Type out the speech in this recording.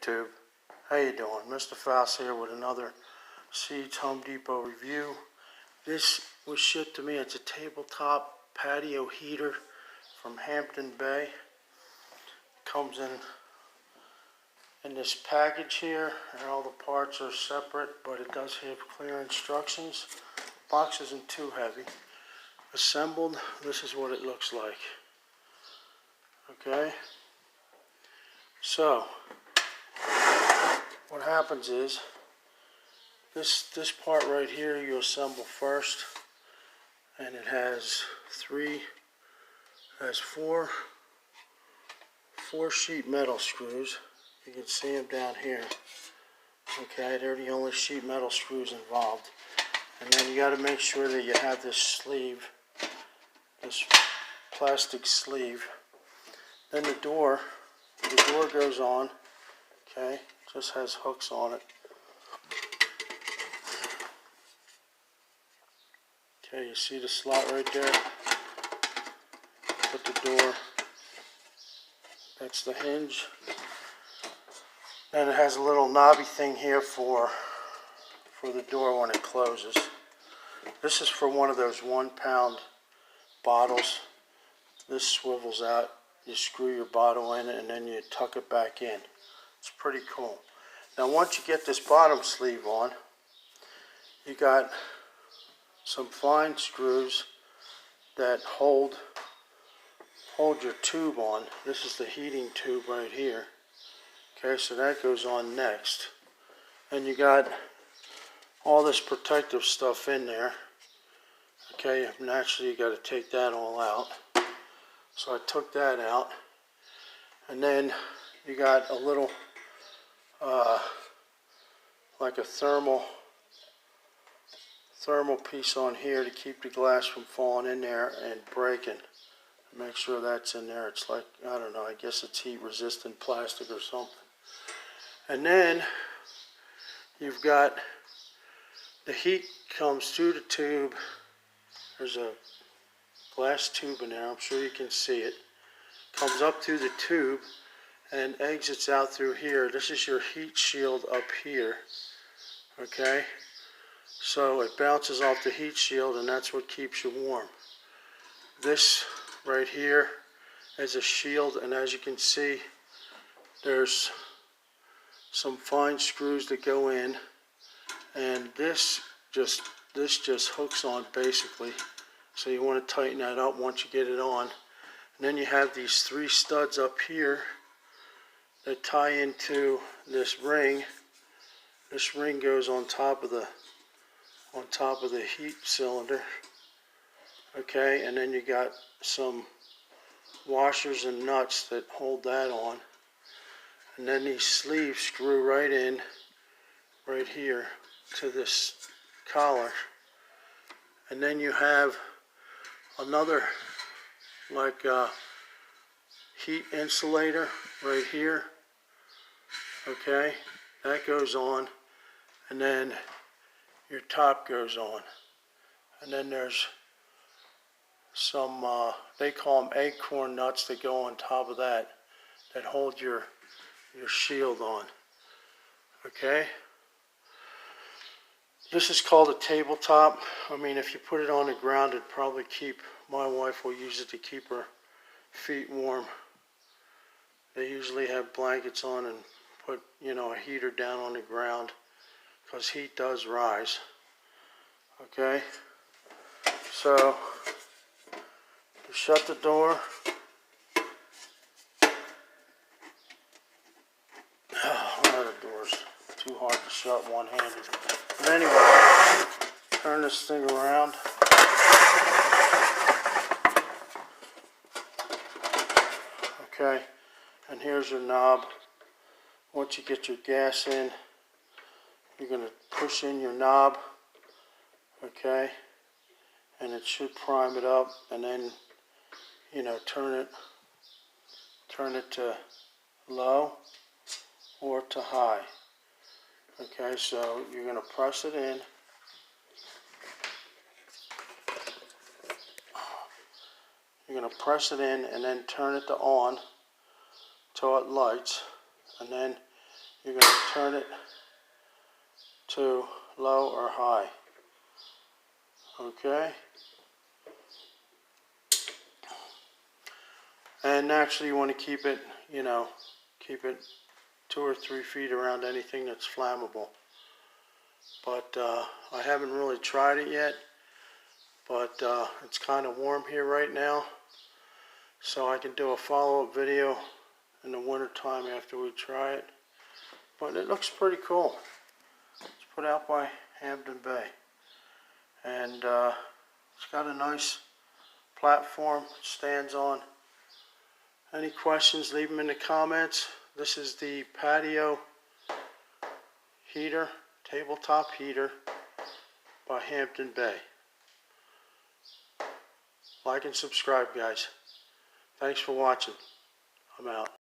YouTube? How you doing? Mr. Faust here with another Seeds Home Depot review. This was shipped to me. It's a tabletop patio heater from Hampton Bay. Comes in this package here, and all the parts are separate, but it does have clear instructions. Box isn't too heavy. Assembled, this is what it looks like. Okay, so what happens is this part right here you assemble first, and it has four sheet metal screws. You can see them down here. Okay, they're the only sheet metal screws involved. And then you got to make sure that you have this sleeve, this plastic sleeve. Then the door goes on. Okay, just has hooks on it. Okay, you see the slot right there? Put the door, that's the hinge. And it has a little knobby thing here for the door when it closes. This is for one of those 1 pound bottles. This swivels out. You screw your bottle in and then you tuck it back in. It's pretty cool. Now once you get this bottom sleeve on, you got some fine screws that hold your tube on. This is the heating tube right here. Okay, so that goes on next. And you got all this protective stuff in there. Okay, naturally you got to take that all out. So I took that out. And then you got a little like a thermal piece on here to keep the glass from falling in there and breaking. Make sure that's in there. It's like, I don't know, I guess it's heat resistant plastic or something. And then you've got the heat comes through the tube. There's a glass tube in there. I'm sure you can see it. Comes up through the tube and exits out through here. This is your heat shield up here. Okay? So it bounces off the heat shield, and that's what keeps you warm. This right here is a shield, and as you can see, there's some fine screws that go in, and this just hooks on basically. So you want to tighten that up once you get it on. And then you have these 3 studs up here that tie into this ring. This ring goes on top of the heat cylinder. Okay, and then you got some washers and nuts that hold that on. And then these sleeves screw right in, right here, to this collar. And then you have another, like heat insulator right here. Okay, that goes on. And then your top goes on. And then there's some, they call them acorn nuts that go on top of that hold your shield on. Okay? This is called a tabletop. I mean, if you put it on the ground, it'd probably keep, my wife will use it to keep her feet warm. They usually have blankets on and put, you know, a heater down on the ground because heat does rise. Okay? So, you shut the door. One of the doors too hard to shut one-handed. But anyway, turn this thing around. Okay, and here's your knob. Once you get your gas in, you're going to push in your knob. Okay, and it should prime it up, and then, you know, turn it to low or to high. Okay, so you're going to press it in. You're going to press it in and then turn it to on till it lights, and then you're going to turn it to low or high. Okay? And naturally you want to keep it, keep it 2 or 3 feet around anything that's flammable. But I haven't really tried it yet, but it's kind of warm here right now, so I can do a follow-up video in the winter time after we try it. But it looks pretty cool. It's put out by Hampton Bay, and it's got a nice platform it stands on. Any questions, leave them in the comments. This is the patio heater, tabletop heater by Hampton Bay. Like and subscribe, guys. Thanks for watching. I'm out.